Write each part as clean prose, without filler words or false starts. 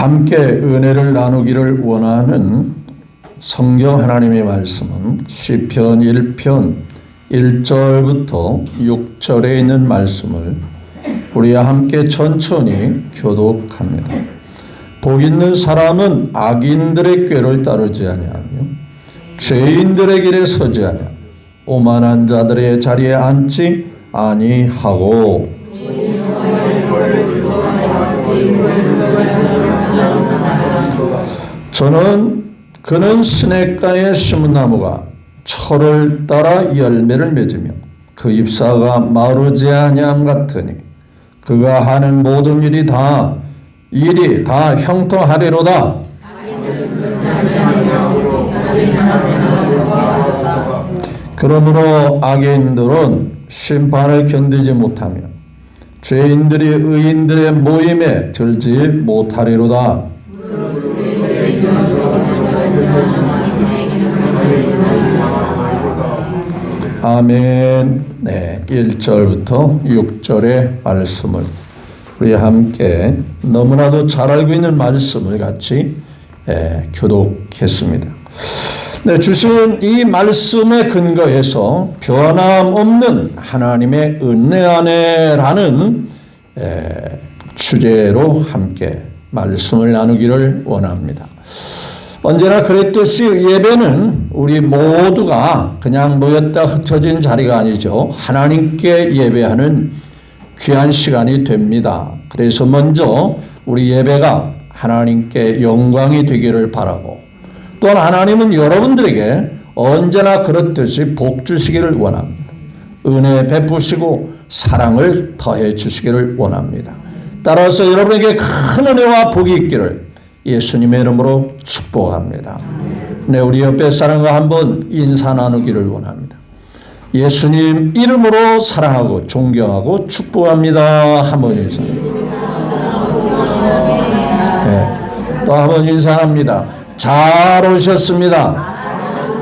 함께 은혜를 나누기를 원하는 성경 하나님의 말씀은 시편 1편 1절부터 6절에 있는 말씀을 우리와 함께 천천히 교독합니다. 복 있는 사람은 악인들의 꾀를 따르지 아니하며 죄인들의 길에 서지 아니하며 오만한 자들의 자리에 앉지 아니하고 그는 시냇가에 심은 나무가 철을 따라 열매를 맺으며 그 잎사가 마르지 아니함 같으니 그가 하는 모든 일이 다 형통하리로다. 그러므로 악인들은 심판을 견디지 못하며 죄인들이 의인들의 모임에 들지 못하리로다. 아멘. 네, 1절부터 6절의 말씀을 우리 함께 너무나도 잘 알고 있는 말씀을 같이 교독했습니다. 네, 주신 이 말씀의 근거에서 변함없는 하나님의 은혜 안에라는 주제로 함께 말씀을 나누기를 원합니다. 언제나 그랬듯이 예배는 우리 모두가 그냥 모였다 흩어진 자리가 아니죠. 하나님께 예배하는 귀한 시간이 됩니다. 그래서 먼저 우리 예배가 하나님께 영광이 되기를 바라고, 또한 하나님은 여러분들에게 언제나 그렇듯이 복 주시기를 원합니다. 은혜 베푸시고 사랑을 더해 주시기를 원합니다. 따라서 여러분에게 큰 은혜와 복이 있기를 예수님의 이름으로 축복합니다. 네, 우리 옆에 사람과 한번 인사 나누기를 원합니다. 예수님 이름으로 사랑하고 존경하고 축복합니다. 한번 인사. 네, 또 한번 인사합니다. 잘 오셨습니다.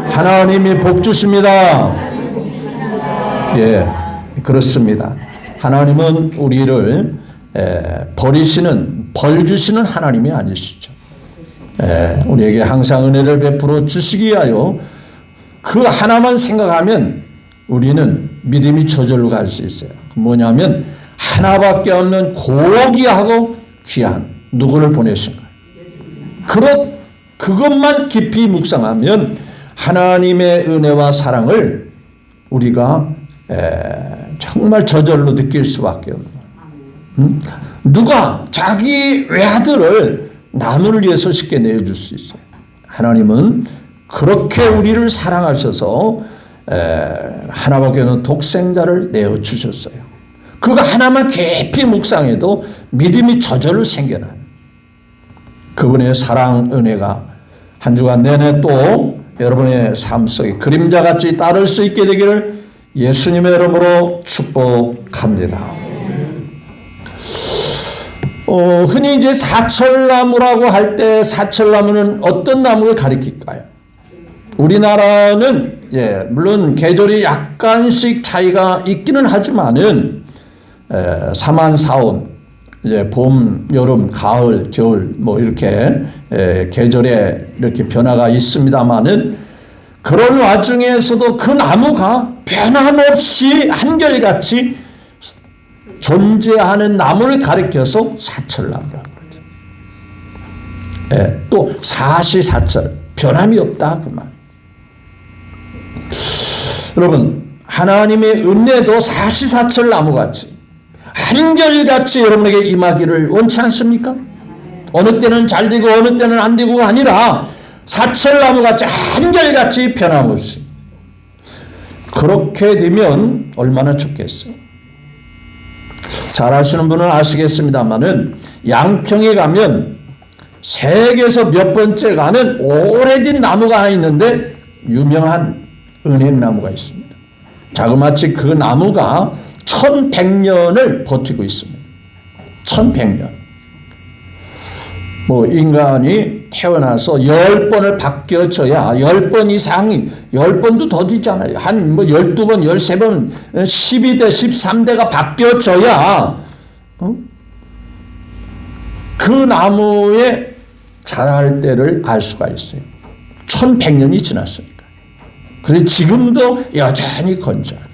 하나님이 복 주십니다. 예, 그렇습니다. 하나님은 우리를 벌 주시는 하나님이 아니시죠. 우리에게 항상 은혜를 베풀어 주시기 위하여 그 하나만 생각하면 우리는 믿음이 저절로 갈 수 있어요. 뭐냐면 하나밖에 없는 고귀하고 귀한 누구를 보내신 거예요. 그것만 깊이 묵상하면 하나님의 은혜와 사랑을 우리가 정말 저절로 느낄 수밖에 없는 거예요. 누가 자기 외아들을 남을 위해서 쉽게 내어줄 수 있어요. 하나님은 그렇게 우리를 사랑하셔서 하나밖에 없는 독생자를 내어주셨어요. 그거 하나만 깊이 묵상해도 믿음이 저절로 생겨나요. 그분의 사랑 은혜가 한 주간 내내 또 여러분의 삶 속에 그림자같이 따를 수 있게 되기를 예수님의 이름으로 축복합니다. 흔히 이제 사철나무라고 할 때 사철나무는 어떤 나무를 가리킬까요? 우리나라는 물론 계절이 약간씩 차이가 있기는 하지만은 사만사온 봄, 여름, 가을, 겨울 뭐 이렇게 계절에 이렇게 변화가 있습니다만은 그런 와중에서도 그 나무가 변함없이 한결같이 존재하는 나무를 가리켜서 사철나무라고 그러죠. 또 사시사철 변함이 없다 그 말. 여러분 하나님의 은혜도 사시사철 나무같이 한결같이 여러분에게 임하기를 원치 않습니까? 어느 때는 잘 되고 어느 때는 안 되고가 아니라 사철나무같이 한결같이 변함없이 그렇게 되면 얼마나 좋겠어요. 잘 아시는 분은 아시겠습니다만은 양평에 가면 세계에서 몇 번째 가는 오래된 나무가 하나 있는데 유명한 은행나무가 있습니다. 자그마치 그 나무가 1100년을 버티고 있습니다. 1100년. 뭐 인간이 태어나서 10번을 바뀌어져야 10번 이상이 10번도 더 되잖아요. 한 뭐 12번, 13번, 12대, 13대가 바뀌어져야 그 나무의 자랄 때를 알 수가 있어요. 1100년이 지났으니까. 그래서 지금도 여전히 건조한.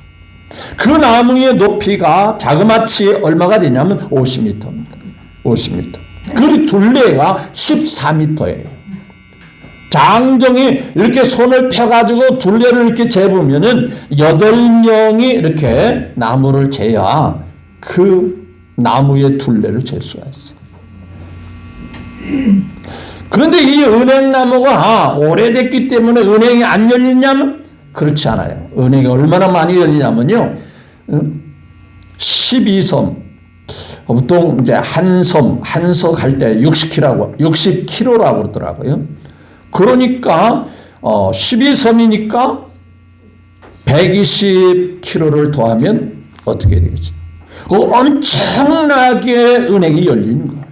그 나무의 높이가 자그마치 얼마가 되냐면 50m입니다. 50m. 그리고 둘레가 14m예요. 장정이 이렇게 손을 펴가지고 둘레를 이렇게 재보면은 8명이 이렇게 나무를 재야 그 나무의 둘레를 잴 수가 있어요. 그런데 이 은행나무가 오래됐기 때문에 은행이 안 열리냐면 그렇지 않아요. 은행이 얼마나 많이 열리냐면요. 12섬. 보통 이제 한 섬 갈 때 60kg라고 그러더라고요. 그러니까 12섬이니까 120kg를 더하면 어떻게 되겠지? 엄청나게 은행이 열리는 거예요.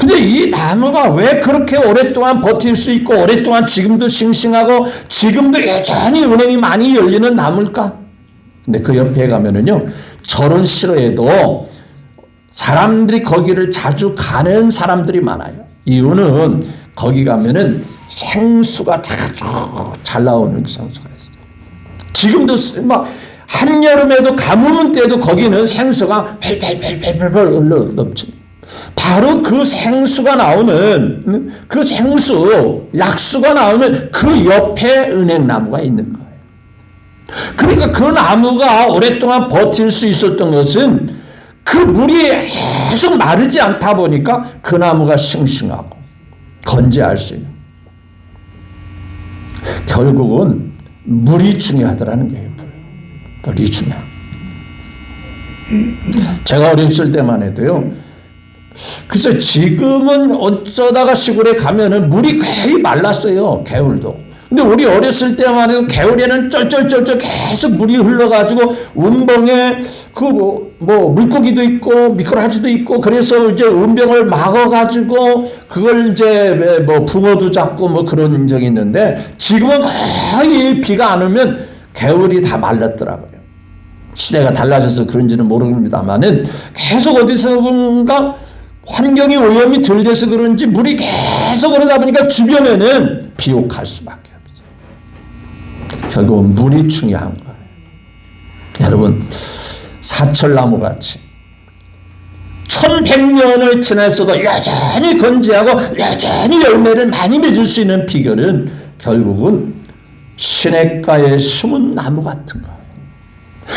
근데 이 나무가 왜 그렇게 오랫동안 버틸 수 있고 오랫동안 지금도 싱싱하고 지금도 여전히 은행이 많이 열리는 나무일까? 근데 그 옆에 가면은요, 절은 싫어해도 사람들이 거기를 자주 가는 사람들이 많아요. 이유는 거기 가면은 생수가 자주 잘 나오는 생수가 있어요. 지금도 막 한여름에도 가뭄 때도 거기는 생수가 펠펠펠펠 흘러 넘칩니다. 바로 그 생수가 나오는 그 생수 약수가 나오는 그 옆에 은행나무가 있는 거예요. 그러니까 그 나무가 오랫동안 버틸 수 있었던 것은 그 물이 계속 마르지 않다 보니까 그 나무가 싱싱하고 건재할 수 있는. 결국은 물이 중요하더라는 거예요. 물이 중요하고. 제가 어렸을 때만 해도요. 그래서 지금은 어쩌다가 시골에 가면은 물이 거의 말랐어요. 개울도. 근데 우리 어렸을 때만 해도 개울에는 쩔쩔쩔쩔 계속 물이 흘러가지고 운봉에 그 물고기도 있고 미꾸라지도 있고 그래서 이제 운병을 막아가지고 그걸 이제 붕어도 잡고 그런 적이 있는데 지금은 거의 비가 안 오면 개울이 다 말랐더라고요. 시대가 달라져서 그런지는 모릅니다만은 계속 어디서든가 환경이 오염이 덜 돼서 그런지 물이 계속 그러다 보니까 주변에는 비옥할 수밖에 없어요. 결국은 물이 중요한 거예요. 여러분, 사철나무 같이 1100년을 지났어도 여전히 건재하고 여전히 열매를 많이 맺을 수 있는 비결은 결국은 시냇가에 심은 나무 같은 거예요.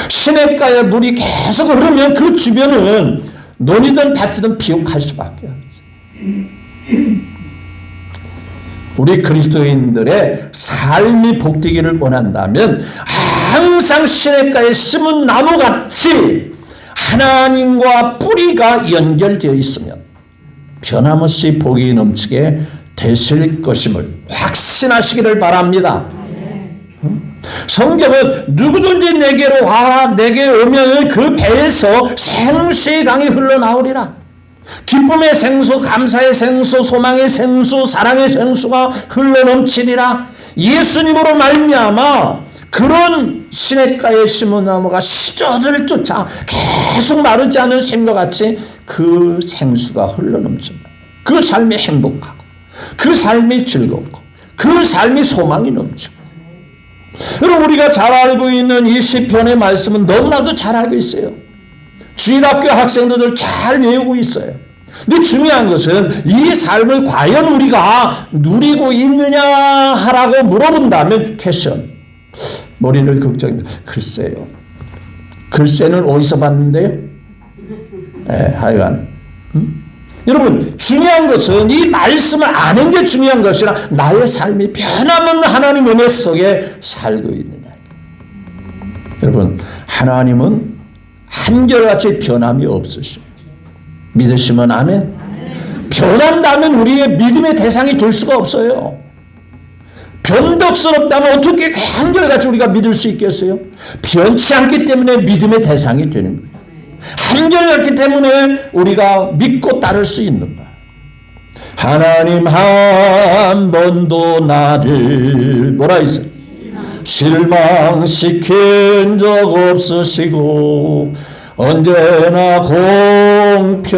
시냇가에 물이 계속 흐르면 그 주변은 논이든 밭이든 비옥할 수밖에 없어요. 우리 그리스도인들의 삶이 복되기를 원한다면 항상 시냇가에 심은 나무같이 하나님과 뿌리가 연결되어 있으면 변함없이 복이 넘치게 되실 것임을 확신하시기를 바랍니다. 성경은 누구든지 내게로 와 내게 오면 그 배에서 생수의 강이 흘러나오리라. 기쁨의 생수, 감사의 생수, 소망의 생수, 사랑의 생수가 흘러넘치리라. 예수님으로 말미암아 그런 시냇가에 심은 나무가 시절을 쫓아 계속 마르지 않은 샘과 같이 그 생수가 흘러넘칩니다. 그 삶이 행복하고 그 삶이 즐겁고 그 삶이 소망이 넘치고. 여러분, 우리가 잘 알고 있는 이 시편의 말씀은 너무나도 잘 알고 있어요. 주일학교 학생들도 잘 외우고 있어요. 근데 중요한 것은 이 삶을 과연 우리가 누리고 있느냐 하라고 물어본다면 퀘션. 머리를 걱정입니다. 글쎄요. 글쎄는 어디서 봤는데요? 하여간. 여러분, 중요한 것은 이 말씀을 아는 게 중요한 것이라 나의 삶이 변함없는 하나님 은혜 속에 살고 있느냐. 여러분, 하나님은 한결같이 변함이 없으시오. 믿으시면 아멘. 변한다면 우리의 믿음의 대상이 될 수가 없어요. 변덕스럽다면 어떻게 한결같이 우리가 믿을 수 있겠어요? 변치 않기 때문에 믿음의 대상이 되는 거예요. 한결같기 때문에 우리가 믿고 따를 수 있는 거야. 하나님 한 번도 나를 뭐라 했어요? 실망시킨 적 없으시고 언제나 공평과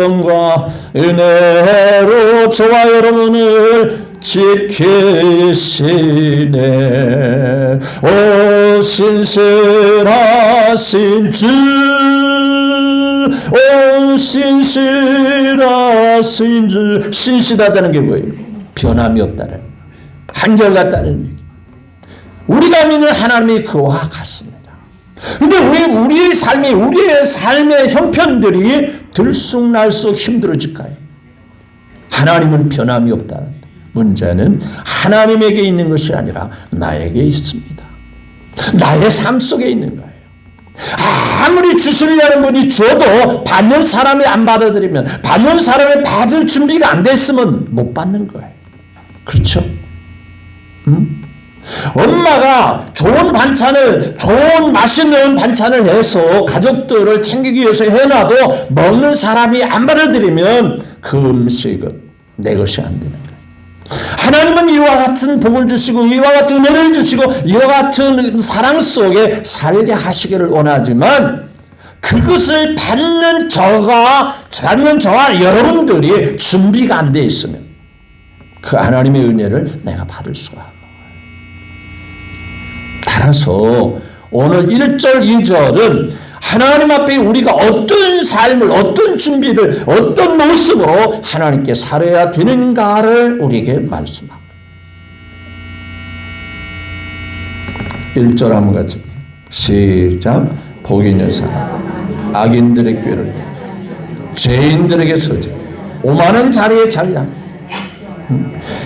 은혜로 저와 여러분을 지키시네. 오 신실하신 주, 오 신실하신 주. 신실하다는 게 뭐예요? 변함이 없다는, 한결같다는 얘기. 우리가 믿는 하나님이 그와 같습니다. 근데 우리의 삶의 형편들이 들쑥날쑥 힘들어질까요? 하나님은 변함이 없다는 문제는 하나님에게 있는 것이 아니라 나에게 있습니다. 나의 삶 속에 있는 거예요. 아무리 주시려는 분이 주어도 받는 사람이 안 받아들이면, 받는 사람이 받을 준비가 안 됐으면 못 받는 거예요. 그렇죠? 엄마가 좋은 맛있는 반찬을 해서 가족들을 챙기기 위해서 해놔도 먹는 사람이 안 받아들이면 그 음식은 내 것이 안 되는 거예요. 하나님은 이와 같은 복을 주시고 이와 같은 은혜를 주시고 이와 같은 사랑 속에 살게 하시기를 원하지만, 그것을 받는 저와 여러분들이 준비가 안 돼 있으면 그 하나님의 은혜를 내가 받을 수가 없어요. 따라서 오늘 1절 2절은 하나님 앞에 우리가 어떤 삶을, 어떤 준비를, 어떤 모습으로 하나님께 살아야 되는가를 우리에게 말씀합니다. 1절 한번 같이 시작. 복 있는 사람, 악인들의 꾀를 대고 죄인들에게 서지 오만한 자리에 자리하니.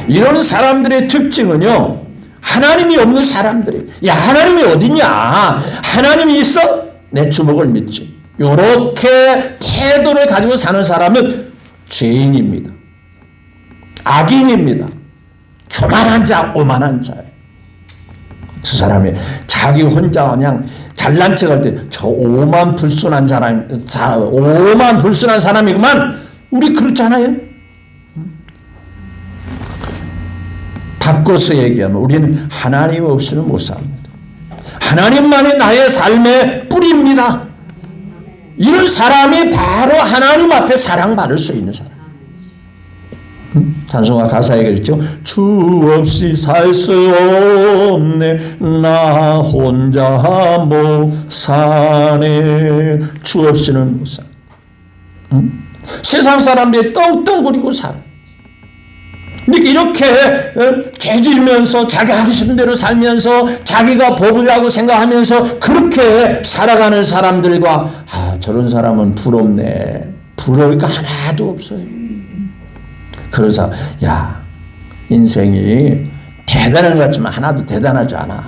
이런 사람들의 특징은요, 하나님이 없는 사람들이, 야 하나님이 어디냐, 하나님이 있어? 내 주먹을 믿지, 이렇게 태도를 가지고 사는 사람은 죄인입니다. 악인입니다. 교만한 자, 오만한 자예요. 저 사람이 자기 혼자 그냥 잘난 척할 때 저 오만 불순한 사람이구만. 우리 그렇잖아요. 바꿔서 얘기하면 우리는 하나님 없이는 못 삽니다. 하나님만이 나의 삶의 뿌리입니다. 이런 사람이 바로 하나님 앞에 사랑받을 수 있는 사람. 찬송가 가사에 그랬죠. 주 없이 살 수 없네, 나 혼자 못 사네. 주 없이는 못 사. 세상 사람들이 떵떵거리고 살아. 이렇게 죄지면서 자기 하기 싫은 대로 살면서 자기가 법이라고 생각하면서 그렇게 살아가는 사람들과 저런 사람은 부럽네. 부러울 거 하나도 없어요. 그런 사람, 야 인생이 대단한 것 같지만 하나도 대단하지 않아.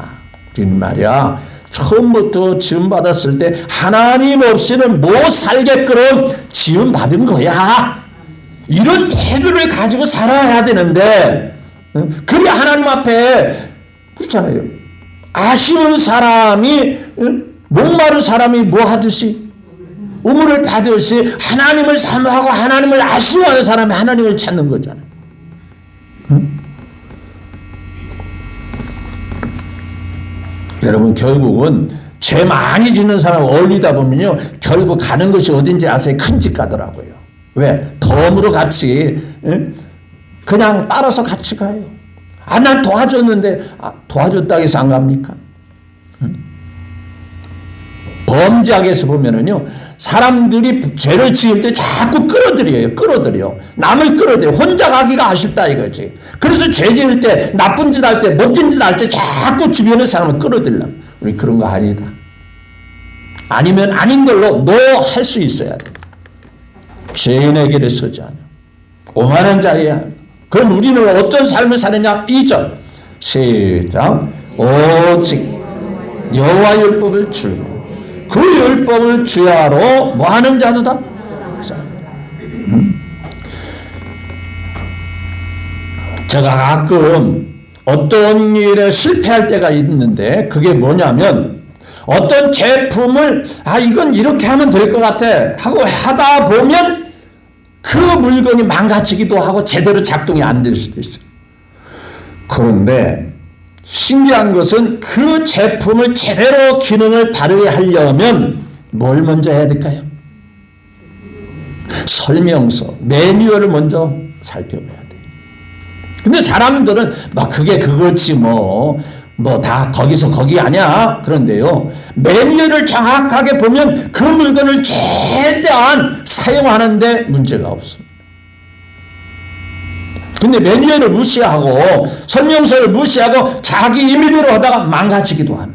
우리는 말이야 처음부터 지음 받았을 때 하나님 없이는 못 살게끔 지음 받은 거야. 이런 태도를 가지고 살아야 되는데, 그래야 하나님 앞에, 그렇잖아요. 아쉬운 사람이, 목마른 사람이 뭐 하듯이, 우물을 파듯이 하나님을 사모하고 하나님을 아쉬워하는 사람이 하나님을 찾는 거잖아요. 여러분, 결국은 죄 많이 짓는 사람 어울리다 보면요, 결국 가는 것이 어딘지 아세요? 큰 집 가더라고요. 왜? 덤으로 같이 그냥 따라서 같이 가요. 난 도와줬는데 도와줬다고 해서 안 갑니까? 범죄학에서 보면은요, 사람들이 죄를 지을 때 자꾸 끌어들여. 남을 끌어들여. 혼자 가기가 아쉽다 이거지. 그래서 죄 지을 때, 나쁜 짓 할 때, 못된 짓 할 때 자꾸 주변의 사람을 끌어들려. 우리 그런 거 아니다. 아니면 아닌 걸로 너 할 수 있어야 돼. 죄인의 길에 서지 않아. 오만한 자야. 그럼 우리는 어떤 삶을 사느냐? 2절 시작. 오직 여호와 율법을 주고 그 율법을 주야로 뭐하는 자도다? 제가 가끔 어떤 일에 실패할 때가 있는데, 그게 뭐냐면 어떤 제품을 이건 이렇게 하면 될 것 같아 하고 하다 보면 그 물건이 망가지기도 하고 제대로 작동이 안 될 수도 있어요. 그런데 신기한 것은 그 제품을 제대로 기능을 발휘하려면 뭘 먼저 해야 될까요? 설명서, 매뉴얼을 먼저 살펴봐야 돼. 근데 사람들은 막 그게 그거지 뭐 다 거기서 거기 아니야. 그런데요, 매뉴얼을 정확하게 보면 그 물건을 최대한 사용하는데 문제가 없습니다. 근데 매뉴얼을 무시하고 설명서를 무시하고 자기 임의대로 하다가 망가지기도 하는.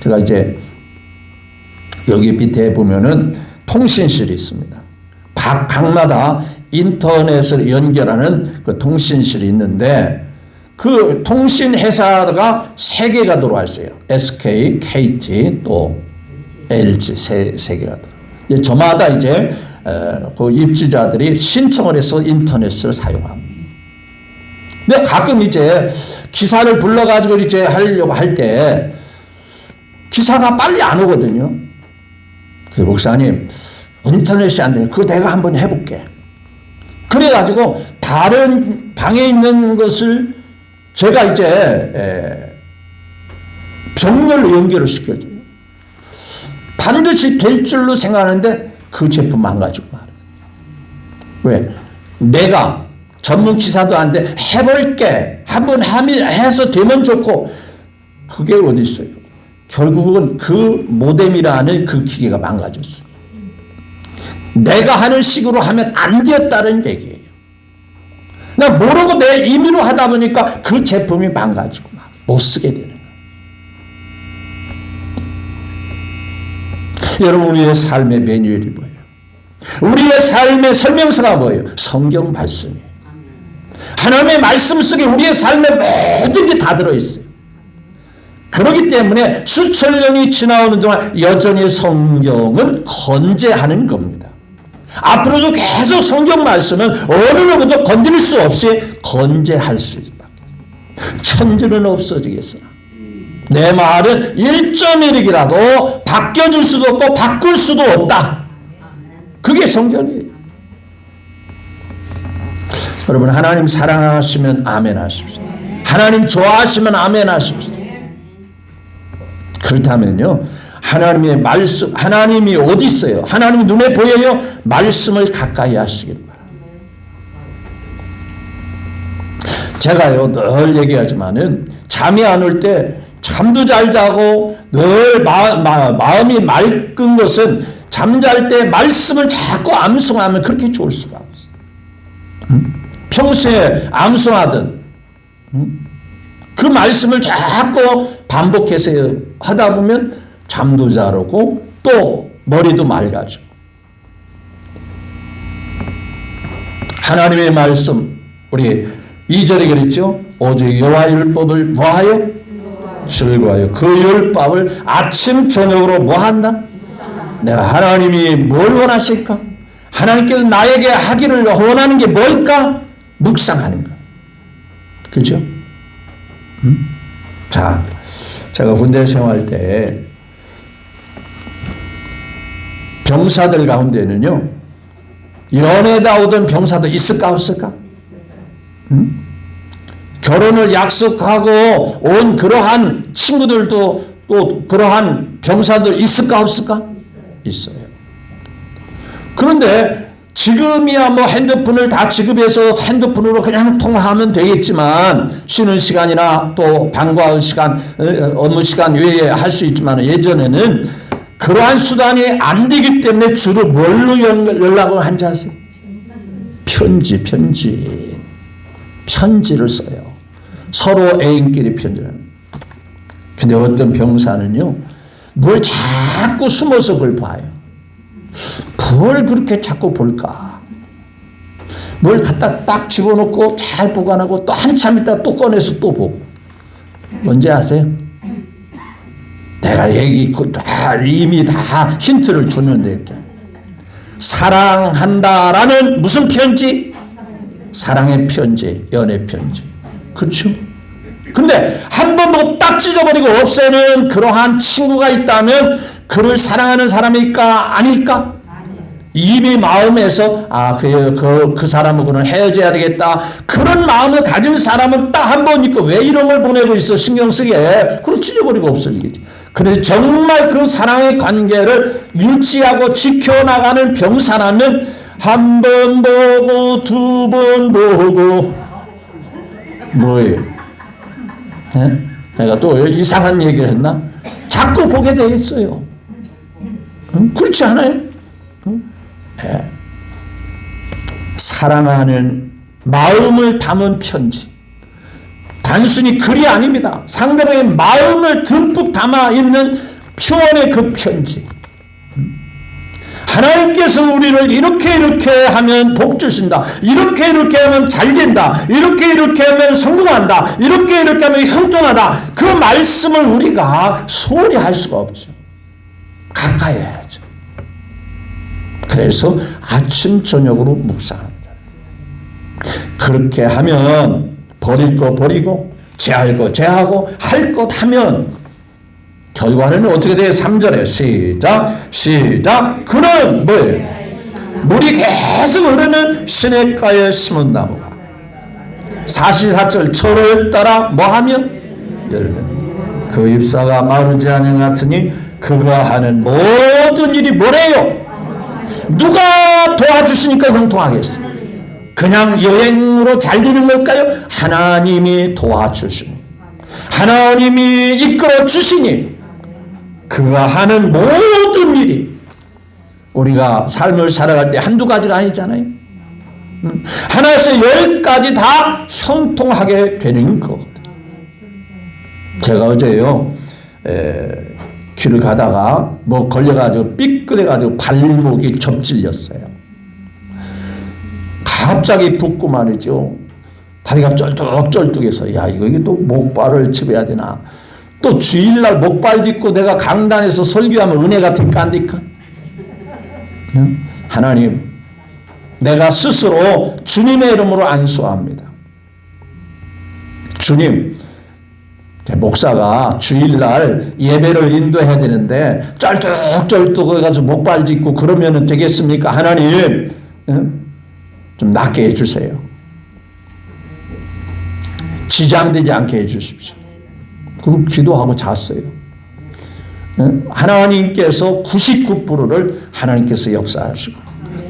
제가 이제 여기 밑에 보면은 통신실이 있습니다. 각마다 인터넷을 연결하는 그 통신실이 있는데 그 통신 회사가 3개가 들어와 있어요. SK, KT, 또 LG 세 개가 들어와요. 저마다 이제 그 입주자들이 신청을 해서 인터넷을 사용합니다. 근데 가끔 이제 기사를 불러가지고 이제 하려고 할 때 기사가 빨리 안 오거든요. 그 목사님, 인터넷이 안 되네. 그거 내가 한번 해볼게. 그래가지고 다른 방에 있는 것을 제가 이제 병렬로 연결을 시켜줘요. 반드시 될 줄로 생각하는데 그 제품 망가지고 말이에요. 왜? 내가 전문 기사도 안 돼. 해볼게. 한번 해서 되면 좋고. 그게 어디 있어요? 결국은 그 모뎀이라는 그 기계가 망가졌어요. 내가 하는 식으로 하면 안 되었다는 얘기예요. 나 모르고 내 임의로 하다 보니까 그 제품이 망가지고 못 쓰게 되는 거예요. 여러분, 우리의 삶의 매뉴얼이 뭐예요? 우리의 삶의 설명서가 뭐예요? 성경 말씀이에요. 하나님의 말씀 속에 우리의 삶의 모든 게 다 들어있어요. 그렇기 때문에 수천 년이 지나오는 동안 여전히 성경은 건재하는 겁니다. 앞으로도 계속 성경 말씀은 어느 누구도 건드릴 수 없이 건재할 수 있다. 천지는 없어지겠으나 내 말은 1.1이라도 바뀌어질 수도 없고 바꿀 수도 없다. 그게 성경이에요. 여러분, 하나님 사랑하시면 아멘 하십시오. 하나님 좋아하시면 아멘 하십시오. 그렇다면요, 하나님의 말씀, 하나님이 어디 있어요? 하나님이 눈에 보여요? 말씀을 가까이 하시길 바랍니다. 제가요 늘 얘기하지만은 잠이 안 올 때 잠도 잘 자고 늘 마음이 맑은 것은 잠잘 때 말씀을 자꾸 암송하면 그렇게 좋을 수가 없어요. 평소에 암송하던 그 말씀을 자꾸 반복해서 하다 보면 잠도 잘 오고 또 머리도 맑아지고. 하나님의 말씀, 우리 2절에 그랬죠? 오직 여호와 율법을 뭐하여? 즐거워하여 그 율법을 아침 저녁으로 뭐한다? 내가 하나님이 뭘 원하실까? 하나님께서 나에게 하기를 원하는 게 뭘까? 묵상하는 거. 그죠? 자, 제가 군대 생활할 때 병사들 가운데는요, 연애다 오던 병사도 있을까 없을까? 결혼을 약속하고 온 그러한 친구들도 또 그러한 병사들 있을까 없을까? 있어요. 그런데 지금이야 뭐 핸드폰을 다 지급해서 핸드폰으로 그냥 통화하면 되겠지만, 쉬는 시간이나 또 방과 시간, 업무 시간 외에 할 수 있지만, 예전에는 그러한 수단이 안 되기 때문에 주로 뭘로 연락을 한지 아세요? 편지를 써요. 서로 애인끼리 편지를. 근데 어떤 병사는요, 뭘 자꾸 숨어서 그걸 봐요. 뭘 그렇게 자꾸 볼까? 뭘 갖다 딱 집어넣고 잘 보관하고 또 한참 있다 또 꺼내서 또 보고. 뭔지 아세요? 내가 이미 다 힌트를 주는데, 사랑한다라는 무슨 편지? 사랑의 편지, 연애 편지. 그렇죠? 근데 한 번 보고 딱 찢어버리고 없애는 그러한 친구가 있다면 그를 사랑하는 사람일까 아닐까? 이미 마음에서 그 사람하고는 헤어져야 되겠다, 그런 마음을 가진 사람은 딱 한 번 있고 왜 이런 걸 보내고 있어 신경 쓰게, 그걸 찢어버리고 없어지겠지. 그래서 정말 그 사랑의 관계를 유지하고 지켜나가는 병사라면 한 번 보고 두 번 보고 뭐예요? 네? 내가 또 이상한 얘기를 했나? 자꾸 보게 돼 있어요. 그렇지 않아요? 네. 사랑하는 마음을 담은 편지. 단순히 글이 아닙니다. 상대방의 마음을 듬뿍 담아 있는 표현의 그 편지. 하나님께서 우리를 이렇게 하면 복 주신다. 이렇게 하면 잘 된다. 이렇게 하면 성공한다. 이렇게 하면 형통하다. 그 말씀을 우리가 소홀히 할 수가 없죠. 가까이 해야죠. 그래서 아침 저녁으로 묵상합니다. 그렇게 하면 버릴 거 버리고 제할 거 제하고 할 것 하면 결과는 어떻게 돼요? 3절에 시작 그는 뭐예요? 물이 계속 흐르는 시냇가에 심은 나무가 44절 철을 따라 뭐하면 열면 그 잎사가 마르지 않은 같으니 그가 하는 모든 일이 뭐래요? 누가 도와주시니까 형통하겠어요? 그냥 여행으로 잘 되는 걸까요? 하나님이 도와주시니 하나님이 이끌어 주시니 그가 하는 모든 일이 우리가 삶을 살아갈 때 한두 가지가 아니잖아요. 하나에서 10가지 다 형통하게 되는 거거든요. 제가 어제요 길을 가다가 뭐 걸려가지고 삐끗해가지고 발목이 접질렸어요. 갑자기 붓고 말이죠. 다리가 쩔뚝쩔뚝해서 야 이거 또 목발을 짚어야 되나. 또 주일날 목발 짚고 내가 강단에서 설교하면 은혜가 될까 안 될까? 하나님 내가 스스로 주님의 이름으로 안수합니다. 주님 목사가 주일날 예배를 인도해야 되는데 쩔뚝쩔뚝 해가지고 목발 짚고 그러면 되겠습니까? 하나님 좀 낫게 해주세요. 지장되지 않게 해주십시오. 그리고 기도하고 잤어요. 하나님께서 99%를 하나님께서 역사하시고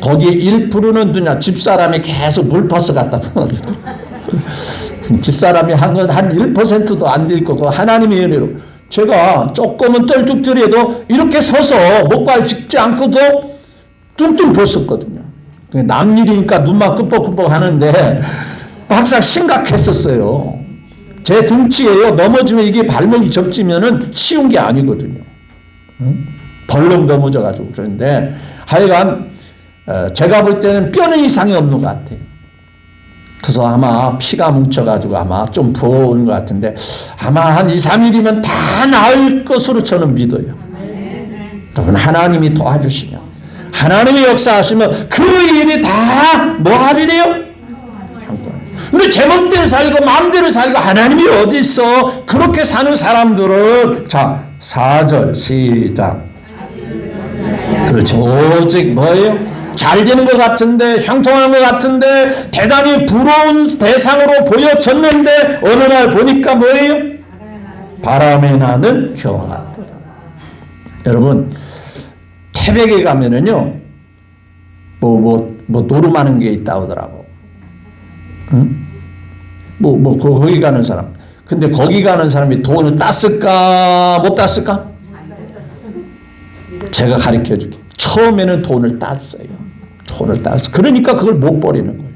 거기에 1%는 누냐 집사람이 계속 물퍼스 갖다 보내더라고요. 집사람이 한 건 한 1%도 안 될 거고 하나님의 은혜로 제가 조금은 떨뚝더라도 이렇게 서서 목발 짚지 않고도 뚱뚱 벗었거든요. 남 일이니까 눈만 끔뻑끔뻑 하는데 막상 심각했었어요. 제 등치예요. 넘어지면 이게 발목이 접지면은 쉬운 게 아니거든요. 벌렁 넘어져가지고 그런데 하여간 제가 볼 때는 뼈는 이상이 없는 것 같아요. 그래서 아마 피가 뭉쳐가지고 아마 좀 부어오는 것 같은데 아마 한 2, 3일이면 다 나을 것으로 저는 믿어요. 여러분 하나님이 도와주시면 하나님이 역사하시면 그 일이 다 뭐 하리래요? 근데 제멋대로 살고 마음대로 살고 하나님이 어디 있어? 그렇게 사는 사람들은 자 4절 시작 그렇죠. 오직 뭐예요? 잘 되는 것 같은데 형통한 것 같은데 대단히 부러운 대상으로 보여졌는데 어느 날 보니까 뭐예요? 바람에 나는 겨와 같도다. 여러분 태백에 가면은요 뭐 노름하는 게 있다 하더라고. 응? 거기 가는 사람. 근데 거기 가는 사람이 돈을 땄을까 못 땄을까? 제가 가르쳐 줄게. 처음에는 돈을 땄어요. 돈을 땄어. 그러니까 그걸 못 버리는 거예요.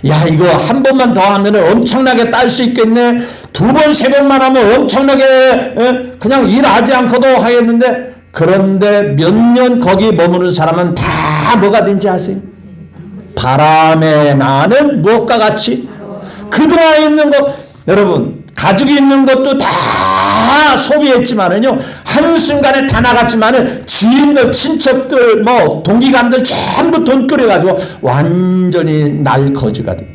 야 이거 한 번만 더 하면 엄청나게 딸 수 있겠네. 2번, 3번만 하면 엄청나게 그냥 일하지 않고도 하겠는데 그런데 몇 년 거기 머무는 사람은 다 뭐가 된지 아세요? 바람에 나는 무엇과 같이 그들아 있는 것 여러분 가족이 있는 것도 다 소비했지만은요 한순간에 다 나갔지만은 지인들 친척들 뭐 동기간들 전부 돈 끌어가지고 완전히 날거지가 되고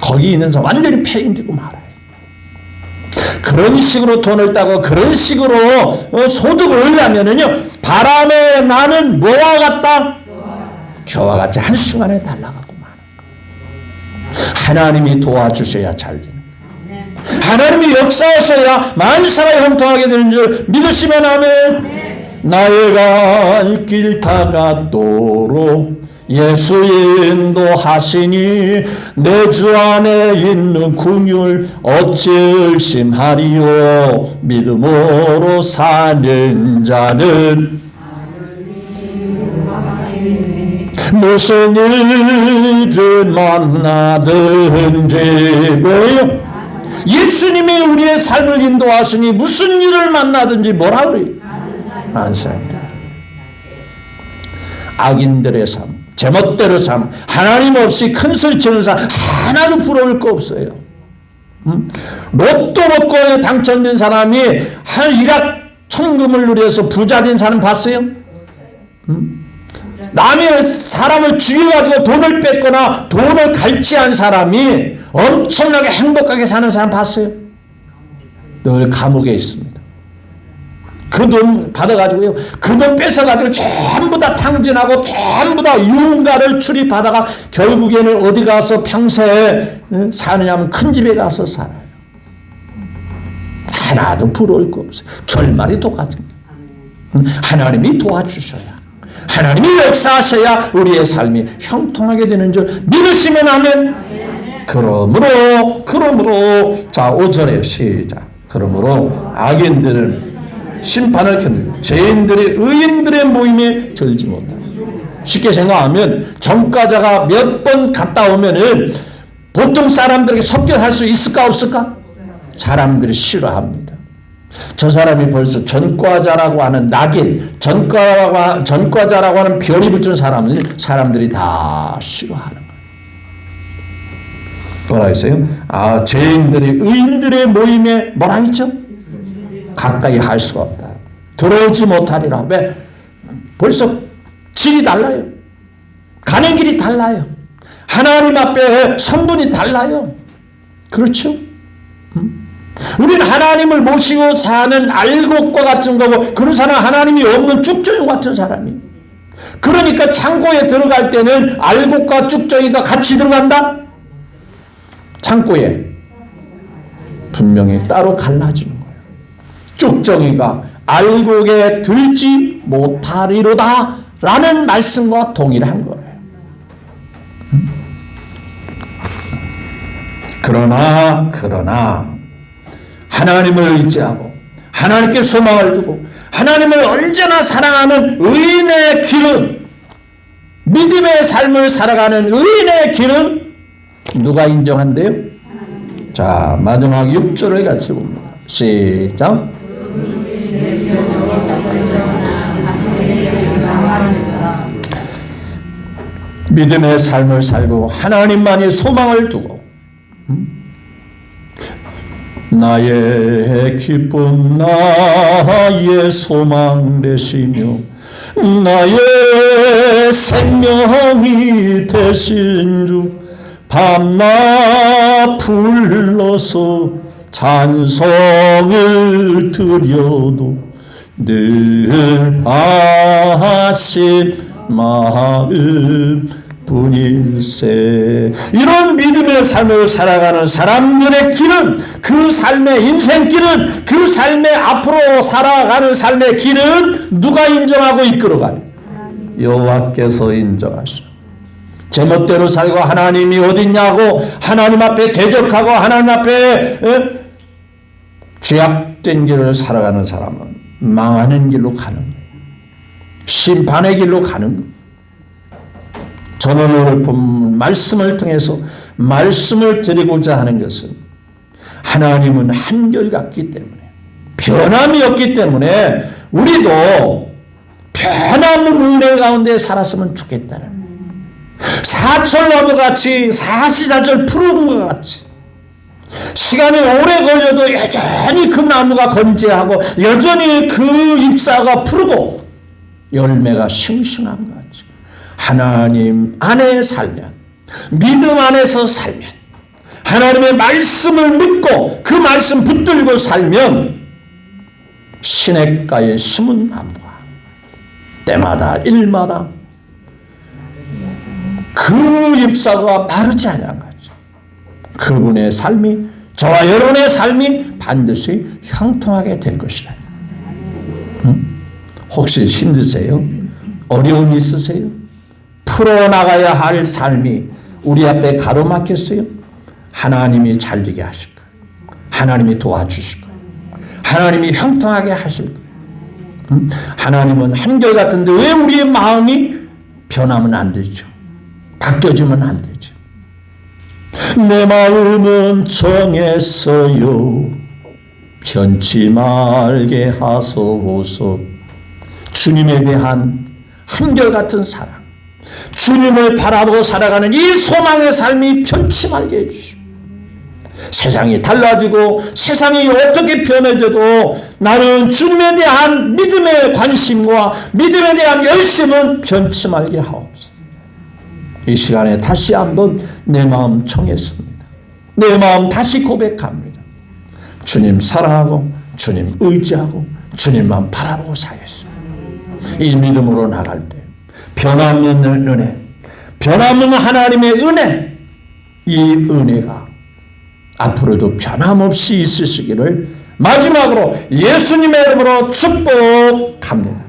거기 있는 사람 완전히 폐인되고 말아요. 그런 식으로 돈을 따고 그런 식으로 소득을 올리려면은요 바람에 나는 뭐와 같다? 겨와 같이 한순간에 날아가고 마는 거. 하나님이 도와주셔야 잘 되는 거예요. 하나님이 역사하셔야 만사가 형통하게 되는 줄 믿으시면 아멘. 나의 갈 길 다 갔도록 예수 인도하시니 내 주 안에 있는 궁율 어찌 의심하리요. 믿음으로 사는 자는 무슨 일을 만나든지 뭐예요? 예수님이 우리의 삶을 인도하시니 무슨 일을 만나든지 뭐라 그래요? 만사입니다. 악인들의 삶, 제멋대로 삶, 하나님 없이 큰 소리 치는 삶 하나도 부러울 거 없어요. 로또 복권에 당첨된 사람이 한 1억 천금을 누려서 부자 된 사람 봤어요? 남의 사람을 죽여가지고 돈을 뺏거나 돈을 갈취한 사람이 엄청나게 행복하게 사는 사람 봤어요? 늘 감옥에 있습니다. 그 돈 받아가지고요, 그 돈 뺏어가지고 전부 다 탕진하고 전부 다 유흥가를 출입하다가 결국에는 어디 가서 평소에 사느냐면 큰 집에 가서 살아요. 하나도 부러울 거 없어요. 결말이 똑같습니다. 하나님이 도와주셔야, 하나님이 역사하셔야 우리의 삶이 형통하게 되는 줄 믿으시면 아멘. 그러므로 자 5절에 시작. 그러므로 악인들은 심판을 견디고 죄인들이 의인들의 모임에 들지 못한다. 쉽게 생각하면 전과자가 몇 번 갔다 오면은 보통 사람들에게 섭격할 수 있을까 없을까? 사람들이 싫어합니다. 저 사람이 벌써 전과자라고 하는 낙인, 전과자라고 하는 별이 붙은 사람들이 다 싫어하는 거예요. 뭐라 했어요? 죄인들이 의인들의 모임에 뭐라 했죠? 가까이 할 수가 없다. 들어오지 못하리라. 왜? 벌써 질이 달라요. 가는 길이 달라요. 하나님 앞에 성분이 달라요. 그렇죠? 우리는 하나님을 모시고 사는 알곡과 같은 거고, 그런 사람은 하나님이 없는 쭉정이 같은 사람이에요. 그러니까 창고에 들어갈 때는 알곡과 쭉정이가 같이 들어간다? 창고에 분명히 따로 갈라지는 거예요. 쭉정이가 알곡에 들지 못하리로다 라는 말씀과 동일한 거예요. 그러나 하나님을 의지하고 하나님께 소망을 두고 하나님을 언제나 사랑하는 의인의 길은, 믿음의 삶을 살아가는 의인의 길은 누가 인정한대요? 자, 마지막 6절을 같이 봅니다. 시작. 믿음의 삶을 살고 하나님만이 소망을 두고 나의 기쁨 나의 소망 되시며 나의 생명이 되신 주 밤낮 불러서 찬송을 드려도 늘 아신 마음 뿐일세. 이런 믿음의 삶을 살아가는 사람들의 길은, 그 삶의 인생길은, 그 삶의 앞으로 살아가는 삶의 길은 누가 인정하고 이끌어가요? 여호와께서 인정하시오. 제멋대로 살고 하나님이 어딨냐고 하나님 앞에 대적하고 하나님 앞에 죄악된 길을 살아가는 사람은 망하는 길로 가는 거예요. 심판의 길로 가는 거예요. 저는 오늘 본 말씀을 통해서 말씀을 드리고자 하는 것은, 하나님은 한결같기 때문에, 변함이 없기 때문에 우리도 변함없는 은혜 가운데 살았으면 좋겠다는, 사철나무같이 사시사철 푸른 것 같이 시간이 오래 걸려도 여전히 그 나무가 건재하고 여전히 그 잎사가 푸르고 열매가 싱싱한 것 같이, 하나님 안에 살면, 믿음 안에서 살면, 하나님의 말씀을 믿고 그 말씀 붙들고 살면 시냇가에 심은 나무가 때마다 일마다 그 잎사가 마르지 않는 거죠. 그분의 삶이 저와 여러분의 삶이 반드시 형통하게 될 것이라. 혹시 힘드세요? 어려움 있으세요? 풀어나가야 할 삶이 우리 앞에 가로막혔어요? 하나님이 잘 되게 하실 거예요. 하나님이 도와주실 거예요. 하나님이 형통하게 하실 거예요. 하나님은 한결같은데 왜 우리의 마음이 변하면 안 되죠? 바뀌어지면 안 되죠. 내 마음은 정했어요. 변치 말게 하소서. 주님에 대한 한결같은 사랑, 주님을 바라보고 살아가는 이 소망의 삶이 변치 말게 해주시오. 세상이 달라지고 세상이 어떻게 변해져도 나는 주님에 대한 믿음의 관심과 믿음에 대한 열심은 변치 말게 하옵소서. 이 시간에 다시 한번 내 마음 청했습니다. 내 마음 다시 고백합니다. 주님 사랑하고 주님 의지하고 주님만 바라보고 살겠습니다. 이 믿음으로 나갈 때 변함없는 은혜, 변함없는 하나님의 은혜, 이 은혜가 앞으로도 변함없이 있으시기를 마지막으로 예수님의 이름으로 축복합니다.